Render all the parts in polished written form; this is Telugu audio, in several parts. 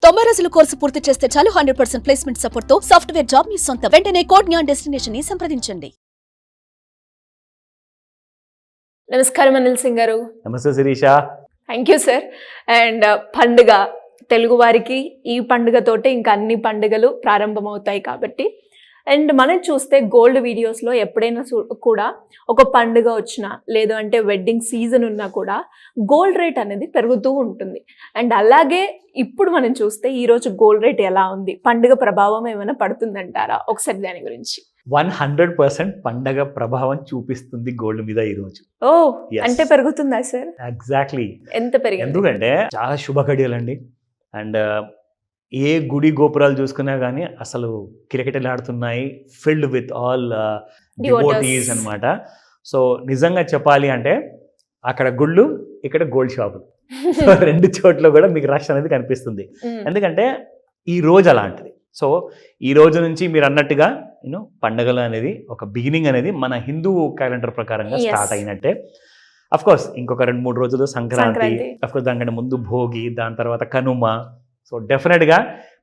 90 రోజుల కోర్సు పూర్తి చేస్తే చాలు 100% ప్లేస్మెంట్ సపోర్ట్ తో సాఫ్ట్వేర్ జాబ్ మీ సొంతం. వెంటనే కోడ్ జ్ఞాన్ డెస్టినేషన్ ని సంప్రదించండి. నమస్కారం అనిల్ సింగ్ గారు. నమస్తే Shirisha. Thank you sir. And పండుగ తెలుగు వారికి ఈ పండుగతోటే ఇంకా అన్ని పండుగలు ప్రారంభమవుతాయి కాబట్టి, అండ్ మనం చూస్తే గోల్డ్ వీడియోస్లో ఎప్పుడైనా కూడా ఒక పండుగ వచ్చినా లేదు అంటే వెడ్డింగ్ సీజన్ ఉన్నా కూడా గోల్డ్ రేట్ అనేది పెరుగుతూ ఉంటుంది. అండ్ అలాగే ఇప్పుడు మనం చూస్తే ఈరోజు గోల్డ్ రేట్ ఎలా ఉంది, పండుగ ప్రభావం ఏమైనా పడుతుందంటారా? ఒకసారి దాని గురించి. 100% పండగ ప్రభావం చూపిస్తుంది గోల్డ్ మీద ఈ రోజు. ఓ, అంటే పెరుగుతుందా సార్? ఎగ్జాక్ట్లీ. ఎంత పెరిగింది? ఎందుకంటే చాలా శుభ ఘడియలండి. అండ్ ఏ గుడి గోపురాలు చూసుకున్నా కానీ అసలు కిరకిటలాడుతున్నాయి, ఫిల్డ్ విత్ ఆల్ డివోటీస్ అన్నమాట. సో నిజంగా చెప్పాలి అంటే అక్కడ గుళ్ళు, ఇక్కడ గోల్డ్ షాపులు, రెండు చోట్ల కూడా మీకు రష్ అనేది కనిపిస్తుంది. ఎందుకంటే ఈ రోజు అలాంటిది. సో ఈ రోజు నుంచి మీరు అన్నట్టుగా పండగలు అనేది ఒక బిగినింగ్ అనేది మన హిందూ క్యాలెండర్ ప్రకారంగా స్టార్ట్ అయినట్టే. అఫ్ కోర్స్ ఇంకొక 2-3 రోజులు సంక్రాంతి, అఫ్ కోర్స్ దానికంటే ముందు భోగి, దాని తర్వాత కనుమ. సో డెఫినెట్గా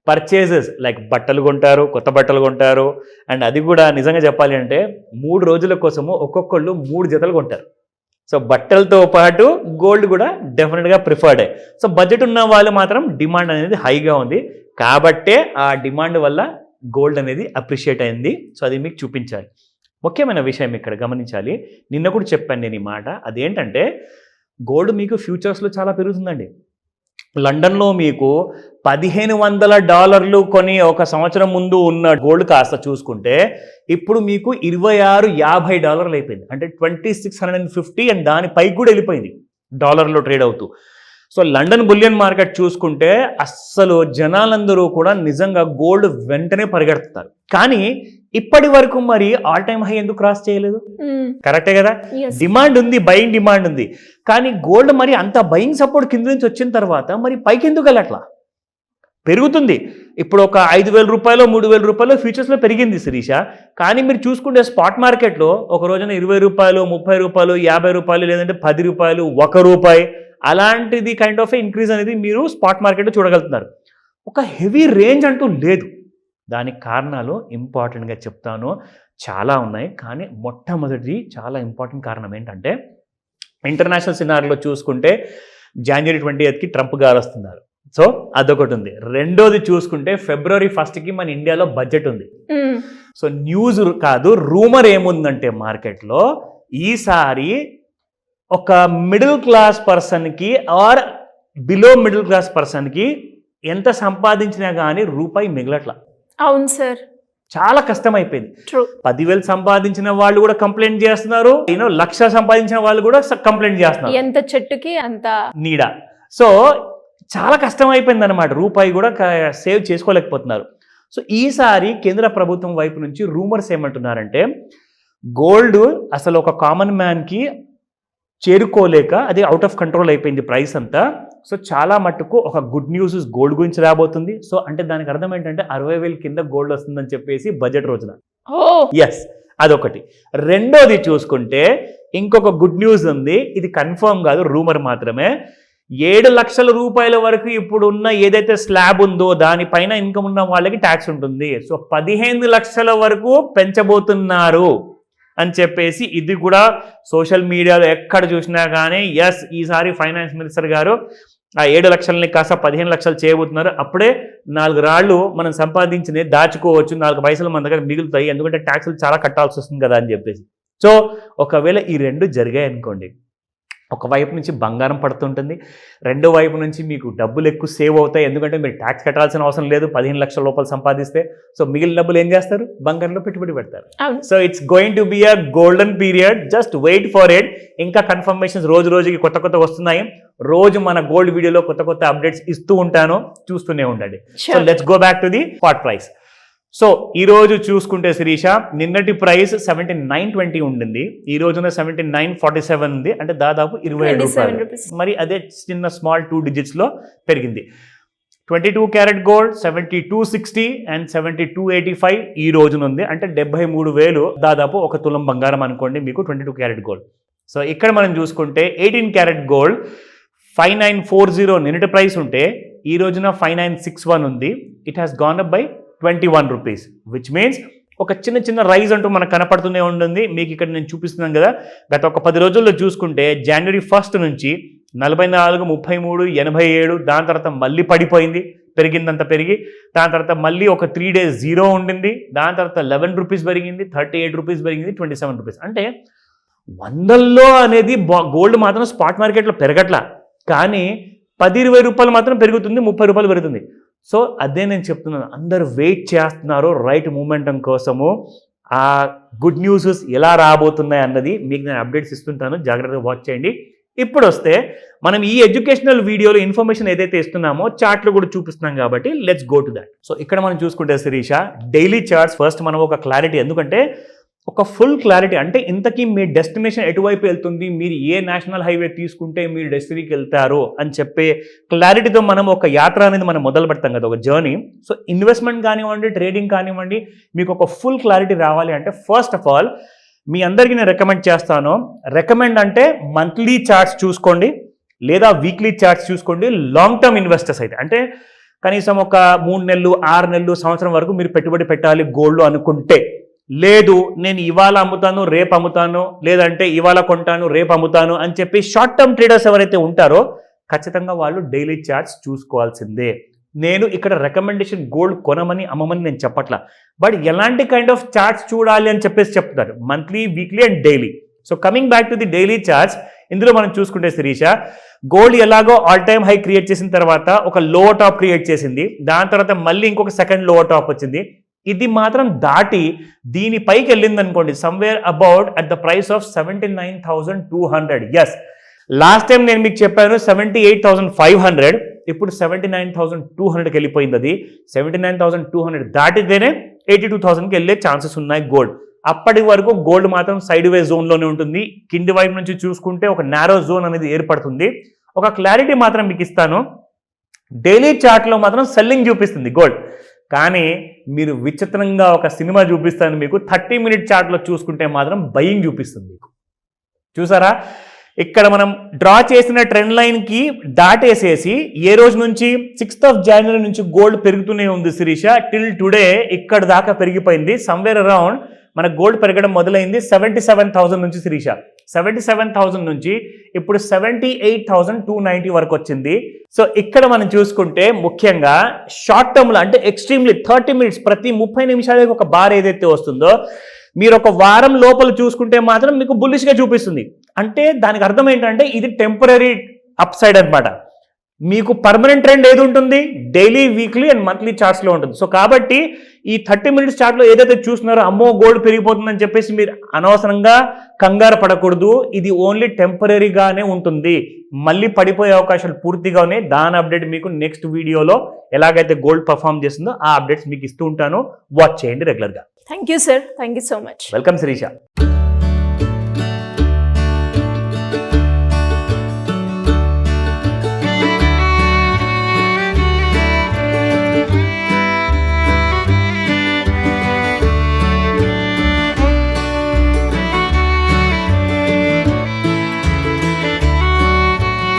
పర్చేజెస్ లైక్ బట్టలు కొంటారు, కొత్త బట్టలు కొంటారు. అండ్ అది కూడా నిజంగా చెప్పాలి అంటే 3 రోజుల కోసము ఒక్కొక్కళ్ళు 3 జతలు కొంటారు. సో బట్టలతో పాటు గోల్డ్ కూడా డెఫినెట్గా ప్రిఫర్డే. సో బడ్జెట్ ఉన్న వాళ్ళు మాత్రం డిమాండ్ అనేది హైగా ఉంది కాబట్టే ఆ డిమాండ్ వల్ల గోల్డ్ అనేది అప్రిషియేట్ అయింది. సో అది మీకు చూపించాలి. ముఖ్యమైన విషయం ఇక్కడ గమనించాలి, నిన్న కూడా చెప్పాను నేను ఈ మాట. అదేంటంటే గోల్డ్ మీకు ఫ్యూచర్స్లో చాలా పెరుగుతుందండి. లండన్లో మీకు $1,500 కొని ఒక సంవత్సరం ముందు ఉన్న గోల్డ్ కాస్త చూసుకుంటే ఇప్పుడు మీకు $26-50 అయిపోయింది. అంటే 2650 అండ్ దాని పైకి కూడా వెళ్ళిపోయింది డాలర్లో ట్రేడ్ అవుతూ. సో లండన్ బులియన్ మార్కెట్ చూసుకుంటే అస్సలు జనాలందరూ కూడా నిజంగా గోల్డ్ వెంటనే పరిగెడుతున్నారు. కానీ ఇప్పటి వరకు మరి ఆల్ టైమ్ హై ఎందుకు క్రాస్ చేయలేదు? కరెక్టే కదా, డిమాండ్ ఉంది, బయింగ్ డిమాండ్ ఉంది. కానీ గోల్డ్ మరి అంత బయింగ్ సపోర్ట్ కింద నుంచి వచ్చిన తర్వాత మరి పైకి ఎందుకు వెళ్ళట్లా? పెరుగుతుంది. ఇప్పుడు ఒక $5,000 $3,000 ఫ్యూచర్స్లో పెరిగింది శిరీష. కానీ మీరు చూసుకుంటే స్పాట్ మార్కెట్లో ఒక రోజున $20 $30 $50 లేదంటే $10 ₹1 అలాంటిది కైండ్ ఆఫ్ ఇంక్రీజ్ అనేది మీరు స్పాట్ మార్కెట్లో చూడగలుగుతున్నారు. ఒక హెవీ రేంజ్ అంటూ లేదు. దానికి కారణాలు ఇంపార్టెంట్గా చెప్తాను, చాలా ఉన్నాయి. కానీ మొట్టమొదటి చాలా ఇంపార్టెంట్ కారణం ఏంటంటే ఇంటర్నేషనల్ సినారీలో చూసుకుంటే January 20th ట్రంప్ గారు వస్తున్నారు. సో అదొకటి ఉంది. రెండోది చూసుకుంటే February 1st మన ఇండియాలో బడ్జెట్ ఉంది. సో న్యూస్ కాదు, రూమర్ ఏముందంటే మార్కెట్లో ఈసారి ఒక మిడిల్ క్లాస్ పర్సన్కి ఆర్ బిలో మిడిల్ క్లాస్ పర్సన్కి ఎంత సంపాదించినా కానీ రూపాయి మిగలట్లా. అవును సార్, చాలా కష్టమైపోయింది. 10,000 సంపాదించిన వాళ్ళు కూడా కంప్లైంట్ చేస్తున్నారు, 1,00,000 సంపాదించిన వాళ్ళు కూడా కంప్లైంట్ చేస్తున్నారు. ఎంత చెట్టుకి అంత నీడ. సో చాలా కష్టం అయిపోయింది అనమాట, రూపాయి కూడా సేవ్ చేసుకోలేకపోతున్నారు. సో ఈసారి కేంద్ర ప్రభుత్వం వైపు నుంచి రూమర్స్ ఏమంటున్నారంటే గోల్డ్ అసలు ఒక కామన్ మ్యాన్కి చేరుకోలేక అది అవుట్ ఆఫ్ కంట్రోల్ అయిపోయింది ప్రైస్ అంతా. సో చాలా మట్టుకు ఒక గుడ్ న్యూస్ గోల్డ్ గురించి రాబోతుంది. సో అంటే దానికి అర్థం ఏంటంటే 60,000 కింద గోల్డ్ వస్తుందని చెప్పేసి బడ్జెట్ రోజున. ఎస్, అదొకటి. రెండోది చూసుకుంటే ఇంకొక గుడ్ న్యూస్ ఉంది, ఇది కన్ఫర్మ్ కాదు, రూమర్ మాత్రమే. $7,00,000 వరకు ఇప్పుడు ఉన్న ఏదైతే స్లాబ్ ఉందో దానిపైన ఇన్కమ్ ఉన్న వాళ్ళకి ట్యాక్స్ ఉంటుంది. సో 15 లక్షల వరకు పెంచబోతున్నారు అని చెప్పేసి ఇది కూడా సోషల్ మీడియాలో ఎక్కడ చూసినా కానీ ఎస్, ఈసారి ఫైనాన్స్ మినిస్టర్ గారు ఆ 7 లక్షలని కాస్త 15 లక్షలు చేయబోతున్నారు. అప్పుడే 4 రాళ్ళు మనం సంపాదించినవి దాచుకోవచ్చు, 4 పైసలు మన దగ్గర మిగులుతాయి, ఎందుకంటే ట్యాక్సులు చాలా కట్టాల్సి వస్తుంది కదా అని చెప్పేసి. సో ఒకవేళ ఈ రెండు జరిగాయి అనుకోండి, ఒకవైపు నుంచి బంగారం పడుతుంటుంది, రెండో వైపు నుంచి మీకు డబ్బులు ఎక్కువ సేవ్ అవుతాయి, ఎందుకంటే మీరు ట్యాక్స్ కట్టాల్సిన అవసరం లేదు 15 లక్షల లోపల సంపాదిస్తే. సో మిగిలిన డబ్బులు ఏం చేస్తారు? బంగారంలో పెట్టుబడి పెడతారు. So it's going to be a golden period, just wait for it. ఇంకా కన్ఫర్మేషన్స్ రోజు రోజుకి కొత్త వస్తున్నాయి. రోజు మన గోల్డ్ వీడియోలో కొత్త అప్డేట్స్ ఇస్తూ ఉంటాను, చూస్తూనే ఉండండి. So let's go back to the spot price. So ఈ రోజు చూసుకుంటే శిరీష, నిన్నటి ప్రైస్ 79.20 ఉండింది, ఈ రోజున 79.47 ఉంది, అంటే దాదాపు ₹27. మరి అదే చిన్న స్మాల్ 2 digitsలో పెరిగింది. 22 క్యారెట్ గోల్డ్ 7260 అండ్ 7285 ఈ రోజున ఉంది, అంటే 73,000 దాదాపు ఒక తులం బంగారం అనుకోండి మీకు 22 క్యారెట్ గోల్డ్. సో ఇక్కడ మనం చూసుకుంటే 18 క్యారెట్ గోల్డ్ 5940 నిన్నటి ప్రైస్ ఉంటే ఈ రోజున 5961 ఉంది. It has gone up by 21 rupees, which means ఒక చిన్న రైజ్ అంటూ మనకు కనపడుతూనే ఉంటుంది. మీకు ఇక్కడ నేను చూపిస్తున్నాను కదా, గత ఒక 10 రోజుల్లో చూసుకుంటే జనవరి 1 నుంచి 44, 33, 87, దాని తర్వాత మళ్ళీ పడిపోయింది, పెరిగిందంత పెరిగి దాని తర్వాత మళ్ళీ ఒక 3 days 0 ఉండింది, దాని తర్వాత 11 రూపీస్ పెరిగింది, 38 రూపీస్ పెరిగింది, 27 రూపీస్. అంటే వందల్లో అనేది గోల్డ్ మాత్రం స్పాట్ మార్కెట్లో పెరగట్లా, కానీ 10-20 రూపాయలు మాత్రం పెరుగుతుంది, 30 రూపాయలు పెరుగుతుంది. సో అదే నేను చెప్తున్నాను, అందరు వెయిట్ చేస్తున్నారు రైట్ మూమెంటం కోసము. ఆ గుడ్ న్యూసెస్ ఎలా రాబోతున్నాయి అన్నది మీకు నేను అప్డేట్స్ ఇస్తుంటాను, జాగ్రత్తగా వాచ్ చేయండి. ఇప్పుడు వస్తే మనం ఈ ఎడ్యుకేషనల్ వీడియోలో ఇన్ఫర్మేషన్ ఏదైతే ఇస్తున్నామో చార్ట్లో కూడా చూపిస్తున్నాం కాబట్టి let's go to that. So ఇక్కడ మనం చూసుకుంటే శిరీష, డైలీ చార్ట్స్ ఫస్ట్ మనం ఒక క్లారిటీ, ఎందుకంటే ఒక ఫుల్ క్లారిటీ అంటే ఇంతకీ మీ డెస్టినేషన్ ఎటువైపు వెళ్తుంది, మీరు ఏ నేషనల్ హైవే తీసుకుంటే మీరు డెస్టినీకి వెళ్తారు అని చెప్పే క్లారిటీతో మనం ఒక యాత్ర అనేది మనం మొదలు పెడతాం కదా, ఒక జర్నీ. సో ఇన్వెస్ట్మెంట్ కానివ్వండి, ట్రేడింగ్ కానివ్వండి, మీకు ఒక ఫుల్ క్లారిటీ రావాలి అంటే ఫస్ట్ ఆఫ్ ఆల్ మీ అందరికీ నేను రికమెండ్ అంటే మంత్లీ చార్ట్స్ చూసుకోండి, లేదా వీక్లీ చార్ట్స్ చూసుకోండి. లాంగ్ టర్మ్ ఇన్వెస్టర్స్ అయితే అంటే కనీసం ఒక 3 నెలలు, 6 నెలలు, సంవత్సరం వరకు మీరు పెట్టుబడి పెట్టాలి గోల్డ్ అనుకుంటే, లేదు నేను ఇవాళ అమ్ముతాను రేపు అమ్ముతాను, లేదంటే ఇవాళ కొంటాను రేపు అమ్ముతాను అని చెప్పి షార్ట్ టర్మ్ ట్రేడర్స్ ఎవరైతే ఉంటారో ఖచ్చితంగా వాళ్ళు డైలీ చార్ట్స్ చూసుకోవాల్సిందే. నేను ఇక్కడ రికమెండేషన్ గోల్డ్ కొనమని అమ్మమని నేను చెప్పట్లా, బట్ ఎలాంటి కైండ్ ఆఫ్ చార్ట్స్ చూడాలి అని చెప్పేసి చెప్తారు, monthly, weekly and daily. So coming back to the daily charts, ఇందులో మనం చూసుకుంటే శిరీష, గోల్డ్ ఎలాగో ఆల్ టైమ్ హై క్రియేట్ చేసిన తర్వాత ఒక లోవర్ టాప్ క్రియేట్ చేసింది, దాని తర్వాత మళ్ళీ ఇంకొక సెకండ్ లోవర్ టాప్ వచ్చింది. ఇది మాత్రం దాటి దీనిపైకి వెళ్ళింది అనుకోండి, somewhere about at the price of 79,200. Yes, last time నేను మీకు చెప్పాను 78,500, ఇప్పుడు 79,200కి వెళ్ళిపోయింది. అది 79,200 దాటితేనే 82,000కి వెళ్ళే ఛాన్సెస్ ఉన్నాయి గోల్డ్. అప్పటి వరకు గోల్డ్ మాత్రం సైడ్ వే జోన్లోనే ఉంటుంది. కింది వైపు నుంచి చూసుకుంటే ఒక నారో జోన్ అనేది ఏర్పడుతుంది. ఒక క్లారిటీ మాత్రం మీకు ఇస్తాను, డైలీ చార్ట్లో మాత్రం సెల్లింగ్ చూపిస్తుంది గోల్డ్, కానీ మీరు విచిత్రంగా ఒక సినిమా చూపిస్తాను మీకు, 30-minute చార్ట్లో చూసుకుంటే మాత్రం బయింగ్ చూపిస్తుంది మీకు. చూసారా, ఇక్కడ మనం డ్రా చేసిన ట్రెండ్ లైన్కి దాటేసేసి ఏ రోజు నుంచి 6th January నుంచి గోల్డ్ పెరుగుతూనే ఉంది శిరీష, టిల్ టుడే ఇక్కడ దాకా పెరిగిపోయింది. సమ్వేర్ అరౌండ్ మన గోల్డ్ పెరగడం మొదలైంది 77,000 నుంచి శిరీష, 77,000 నుంచి ఇప్పుడు 78,290 వరకు వచ్చింది. సో ఇక్కడ మనం చూసుకుంటే ముఖ్యంగా షార్ట్ టర్మ్లో అంటే ఎక్స్ట్రీమ్లీ 30 minutes, ప్రతి 30 నిమిషాలకి ఒక బార్ ఏదైతే వస్తుందో, మీరు ఒక వారం లోపల చూసుకుంటే మాత్రం మీకు బుల్లిష్గా చూపిస్తుంది. అంటే దానికి అర్థం ఏంటంటే ఇది టెంపరీ అప్ సైడ్ అనమాట. మీకు పర్మనెంట్ ట్రెండ్ ఏది ఉంటుంది, డైలీ, వీక్లీ అండ్ మంత్లీ చార్ట్స్లో ఉంటుంది. సో కాబట్టి ఈ 30 minutes చార్ట్లో ఏదైతే చూస్తున్నారో అమ్మో గోల్డ్ పెరిగిపోతుందని చెప్పేసి మీరు అనవసరంగా కంగారు పడకూడదు. ఇది ఓన్లీ టెంపరీగానే ఉంటుంది, మళ్ళీ పడిపోయే అవకాశాలు పూర్తిగానే. దాని అప్డేట్ మీకు నెక్స్ట్ వీడియోలో ఎలాగైతే గోల్డ్ పర్ఫామ్ చేస్తుందో ఆ అప్డేట్స్ మీకు ఇస్తూ ఉంటాను, వాచ్ చేయండి రెగ్యులర్గా. Thank you sir, thank you so much. Welcome Sirisha.